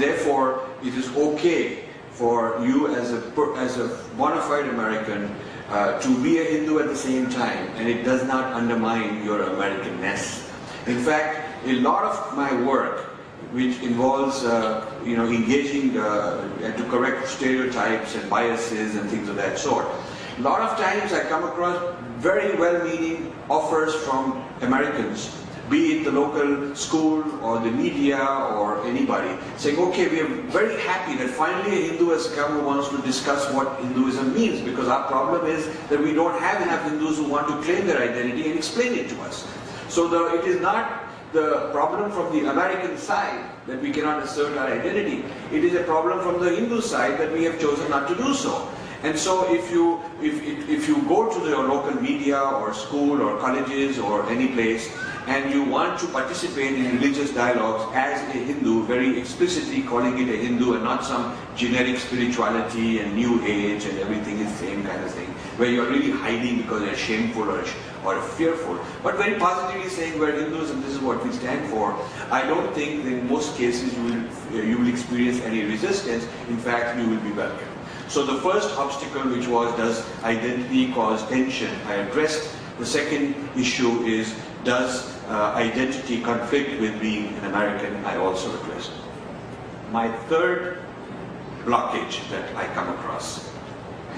therefore it is okay for you as a bona fide American to be a Hindu at the same time, and it does not undermine your Americanness. In fact, a lot of my work, which involves engaging to correct stereotypes and biases and things of that sort, a lot of times I come across very well-meaning offers from Americans, be it the local school or the media or anybody, saying, okay, we are very happy that finally a Hindu has come who wants to discuss what Hinduism means, because our problem is that we don't have enough Hindus who want to claim their identity and explain it to us. So it is not the problem from the American side that we cannot assert our identity. It is a problem from the Hindu side that we have chosen not to do so. And so if you go to your local media or school or colleges or any place and you want to participate in religious dialogues as a Hindu, very explicitly calling it a Hindu and not some generic spirituality and new age and everything is the same kind of thing, where you're really hiding because you're shameful or fearful, but very positively saying we're Hindus and this is what we stand for, I don't think that in most cases you will experience any resistance. In fact, you will be welcome. So the first obstacle, which was, does identity cause tension, I addressed. The second issue is, does identity conflict with being an American, I also addressed. My third blockage that I come across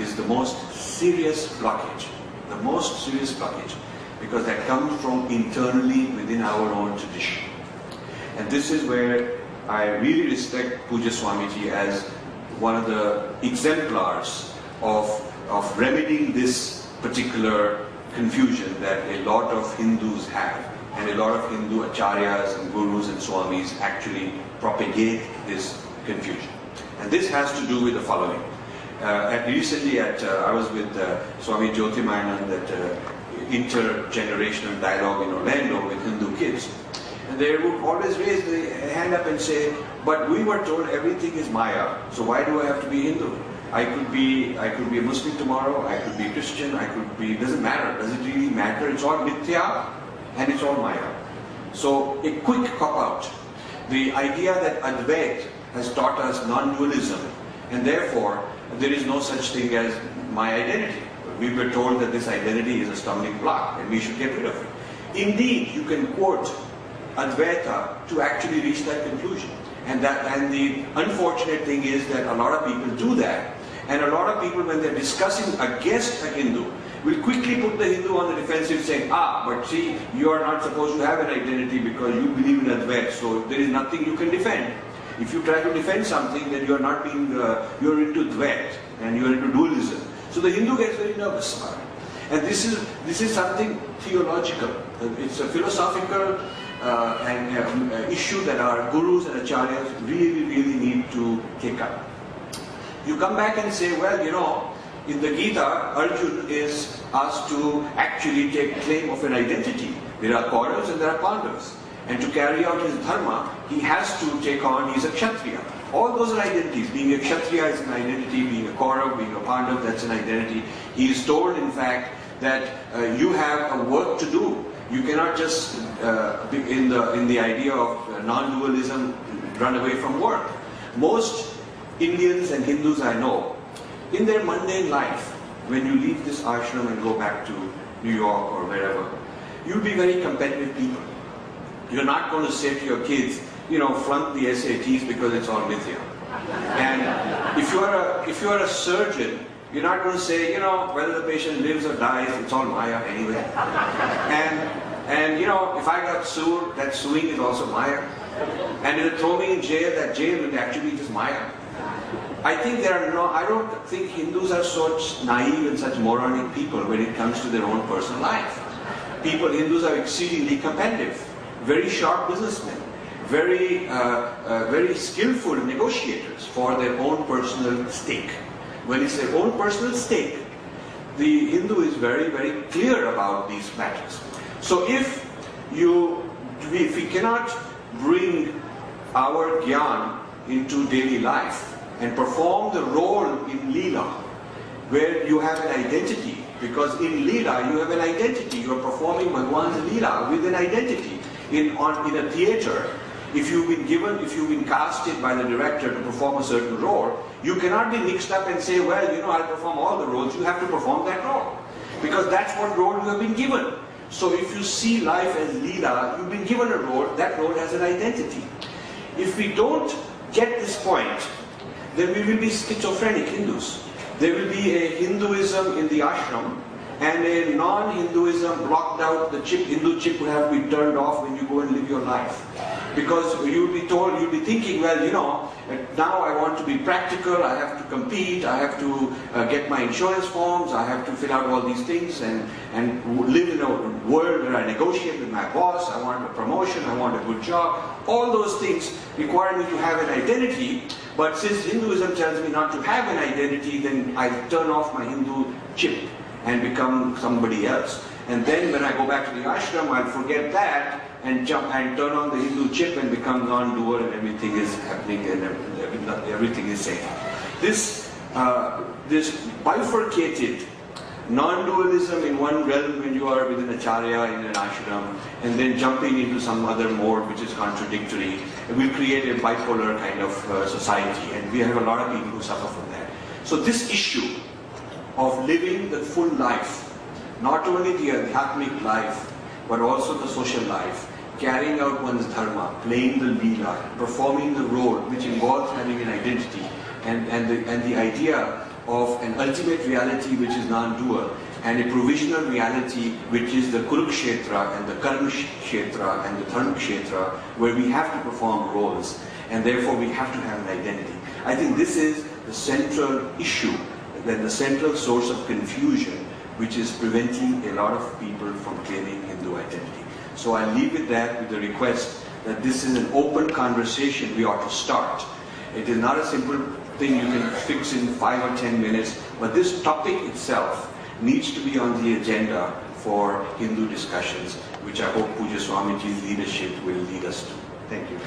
is the most serious blockage. The most serious blockage, because that comes from internally within our own tradition. And this is where I really respect Puja Swamiji as one of the exemplars of remedying this particular confusion that a lot of Hindus have, and a lot of Hindu acharyas and gurus and swamis actually propagate this confusion. And this has to do with the following. Recently I was with Swami Jyotimayanand at intergenerational dialogue in Orlando with Hindu kids. And they would always raise the hand up and say, but we were told everything is Maya, so why do I have to be Hindu? I could be a Muslim tomorrow, I could be Christian, I could be, doesn't matter. Does it really matter? It's all Mithya and it's all Maya. So a quick cop-out. The idea that Advait has taught us non-dualism, and therefore there is no such thing as my identity. We were told that this identity is a stumbling block and we should get rid of it. Indeed, you can quote Advaita to actually reach that conclusion. And the unfortunate thing is that a lot of people do that. And a lot of people, when they're discussing against a Hindu, will quickly put the Hindu on the defensive saying, but see, you are not supposed to have an identity because you believe in Advaita, so there is nothing you can defend. If you try to defend something, then you are not being, you're into Dvaita and you're into dualism. So the Hindu gets very nervous about it. And this is something theological. It's a philosophical issue that our gurus and acharyas really need to take up. You come back and say, well, in the Gita, Arjuna is asked to actually take claim of an identity. There are Kauravas and there are Pandavas. And to carry out his dharma, he has to take on, he's a Kshatriya. All those are identities. Being a Kshatriya is an identity, being a Kaurav, being a Pandav, that's an identity. He is told, in fact, that you have a work to do. You cannot just, in the idea of non-dualism, run away from work. Most Indians and Hindus I know, in their mundane life, when you leave this ashram and go back to New York or wherever, you'll be very competitive people. You're not going to say to your kids, flunk the SATs because it's all Mithya. And if you are a surgeon, you're not going to say, whether the patient lives or dies, it's all Maya anyway. And if I got sued, that suing is also Maya. And if they throw me in jail, that jail will actually be just Maya. I don't think Hindus are such naive and such moronic people when it comes to their own personal life. Hindus are exceedingly competitive, very sharp businessmen, very skillful negotiators for their own personal stake. When it's their own personal stake, the Hindu is very clear about these matters. So if we cannot bring our jnana into daily life and perform the role in Leela, where you have an identity, because in Leela you have an identity, you are performing Bhagwan's Leela with an identity. In a theater, If you've been casted by the director to perform a certain role, you cannot be mixed up and say, well, you know, I'll perform all the roles. You have to perform that role, because that's what role you have been given. So if you see life as Leela, you've been given a role, that role has an identity. If we don't get this point, then we will be schizophrenic Hindus. There will be a Hinduism in the ashram, and a non-Hinduism blocked out. The Hindu chip will have to be turned off when you go and live your life. Because you'll be told, you'll be thinking, well, you know, now I want to be practical, I have to compete, I have to get my insurance forms, I have to fill out all these things and live in a world where I negotiate with my boss, I want a promotion, I want a good job. All those things require me to have an identity, but since Hinduism tells me not to have an identity, then I turn off my Hindu chip and become somebody else. And then when I go back to the ashram, I'll forget that and jump and turn on the Hindu chip and become non-doer, and everything is happening and everything is safe. This bifurcated non-dualism in one realm when you are within acharya in an ashram, and then jumping into some other mode which is contradictory, it will create a bipolar kind of society, and we have a lot of people who suffer from that. So this issue of living the full life, not only the adhyatmic life, but also the social life, carrying out one's dharma, playing the leela, performing the role, which involves having an identity, and the idea of an ultimate reality which is non-dual, and a provisional reality which is the Kurukshetra and the Karmakshetra and the Dharmakshetra, where we have to perform roles, and therefore we have to have an identity. I think this is the central issue, the central source of confusion, which is preventing a lot of people from claiming Hindu identity. So I leave it that with the request that this is an open conversation we ought to start. It is not a simple thing you can fix in 5 or 10 minutes, but this topic itself needs to be on the agenda for Hindu discussions, which I hope Puja Swamiji's leadership will lead us to. Thank you.